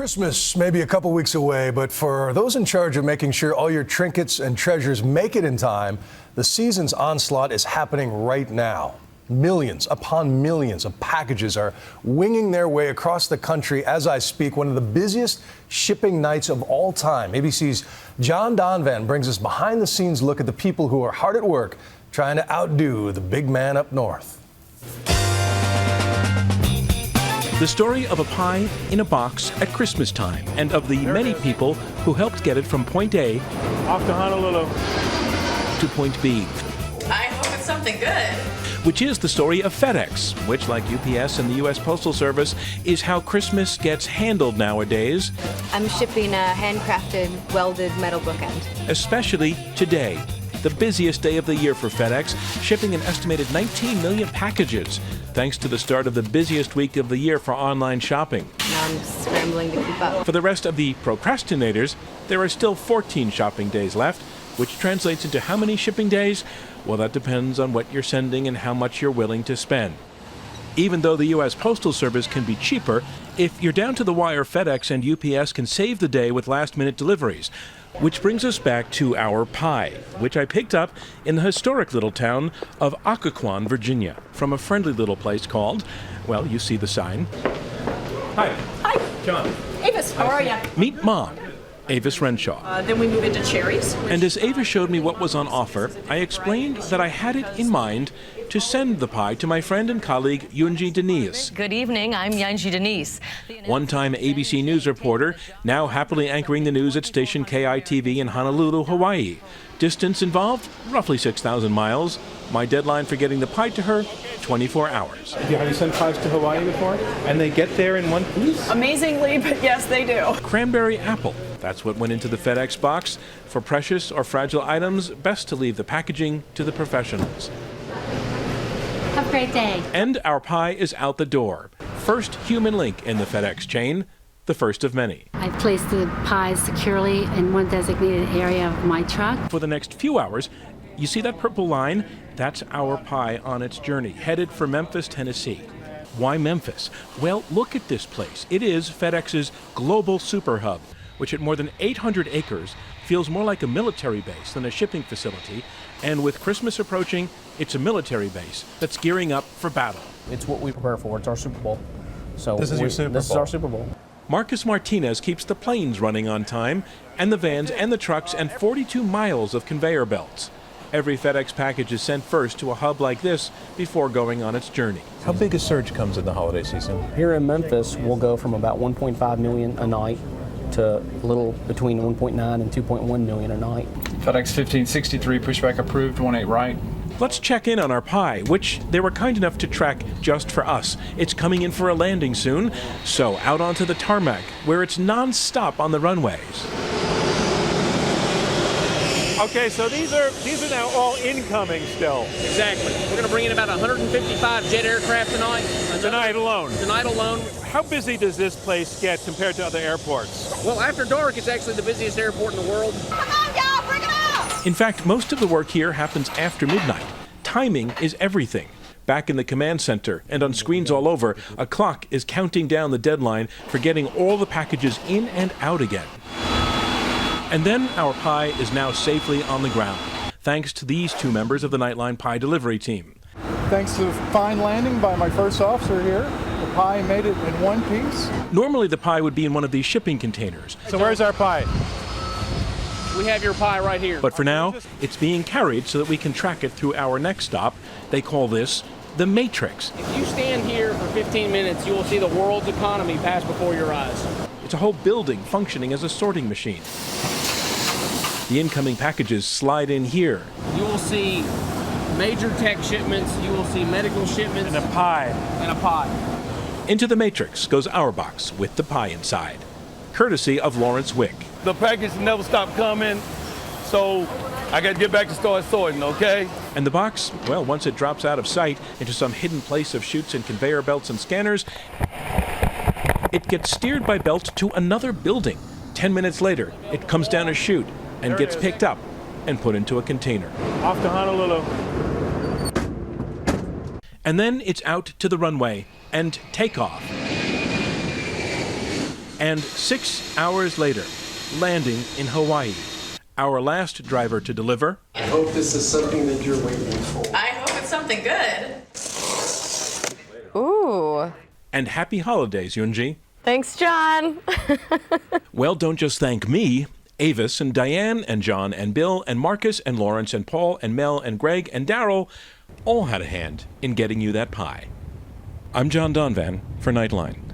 Christmas may be a couple weeks away, but for those in charge of making sure all your trinkets and treasures make it in time, the season's onslaught is happening right now. Millions upon millions of packages are winging their way across the country as I speak, one of the busiest shipping nights of all time. ABC's John Donvan brings us behind-the-scenes look at the people who are hard at work trying to outdo the big man up north. The story of a pie in a box at Christmas time and of the many people who helped get it from point A off to Honolulu to point B. I hope it's something good. Which is the story of FedEx, which, like UPS and the U.S. Postal Service, is how Christmas gets handled nowadays. I'm shipping a handcrafted, welded metal bookend. Especially today, the busiest day of the year for FedEx, shipping an estimated 19 million packages, thanks to the start of the busiest week of the year for online shopping. Now I'm scrambling to keep up. For the rest of the procrastinators, there are still 14 shopping days left, which translates into how many shipping days? Well, that depends on what you're sending and how much you're willing to spend. Even though the U.S. Postal Service can be cheaper, if you're down to the wire, FedEx and UPS can save the day with last-minute deliveries. Which brings us back to our pie, which I picked up in the historic little town of Occoquan, Virginia, from a friendly little place called, well, you see the sign. Hi. Hi. John. Avis, how are you? Meet Mom, Avis Renshaw. Then we move into cherries. And as Ava showed me what was on offer, I explained that I had it in mind to send the pie to my friend and colleague, Yunji Denise. Good evening, I'm Yunji Denise. One-time ABC News reporter, now happily anchoring the news at station KITV in Honolulu, Hawaii. Distance involved, roughly 6,000 miles. My deadline for getting the pie to her, 24 hours. Have you sent pies to Hawaii before? And they get there in one piece? Amazingly, but yes, they do. Cranberry apple. That's what went into the FedEx box. For precious or fragile items, best to leave the packaging to the professionals. Have a great day. And our pie is out the door. First human link in the FedEx chain, the first of many. I've placed the pies securely in one designated area of my truck. For the next few hours, you see that purple line? That's our pie on its journey, headed for Memphis, Tennessee. Why Memphis? Well, look at this place. It is FedEx's global super hub, which at more than 800 acres feels more like a military base than a shipping facility. And with Christmas approaching, it's a military base that's gearing up for battle. It's what we prepare for. It's our Super Bowl. So this is your Super Bowl. This is our Super Bowl. Marcus Martinez keeps the planes running on time, and the vans and the trucks and 42 miles of conveyor belts. Every FedEx package is sent first to a hub like this before going on its journey. How big a surge comes in the holiday season? Here in Memphis, we'll go from about 1.5 million a night to a little between 1.9 and 2.1 million a night. FedEx 1563, pushback approved, 18 right. Let's check in on our pie, which they were kind enough to track just for us. It's coming in for a landing soon, so out onto the tarmac, where it's non-stop on the runways. Okay, so these are now all incoming still. Exactly. We're going to bring in about 155 jet aircraft tonight. Tonight alone? Tonight alone. How busy does this place get compared to other airports? Well, after dark, it's actually the busiest airport in the world. Come on, y'all, bring it up! In fact, most of the work here happens after midnight. Timing is everything. Back in the command center and on screens all over, a clock is counting down the deadline for getting all the packages in and out again. And then our pie is now safely on the ground, thanks to these two members of the Nightline pie delivery team. Thanks to fine landing by my first officer here, the pie made it in one piece. Normally the pie would be in one of these shipping containers. So where's our pie? We have your pie right here. But for now, it's being carried so that we can track it through our next stop. They call this the Matrix. If you stand here for 15 minutes, you will see the world's economy pass before your eyes. It's a whole building functioning as a sorting machine. The incoming packages slide in here. You will see major tech shipments, you will see medical shipments. And a pie. And a pie. Into the Matrix goes our box with the pie inside, courtesy of Lawrence Wick. The package never stopped coming, so I got to get back to start sorting, okay? And the box, well, once it drops out of sight into some hidden place of chutes and conveyor belts and scanners, it gets steered by belt to another building. 10 minutes later, it comes down a chute and gets picked up and put into a container. Off to Honolulu. And then it's out to the runway and takeoff. And 6 hours later, landing in Hawaii. Our last driver to deliver. I hope this is something that you're waiting for. I hope it's something good. Ooh. And happy holidays, Yunji. Thanks, John. Well, don't just thank me. Avis and Diane and John and Bill and Marcus and Lawrence and Paul and Mel and Greg and Daryl all had a hand in getting you that pie. I'm John Donvan for Nightline.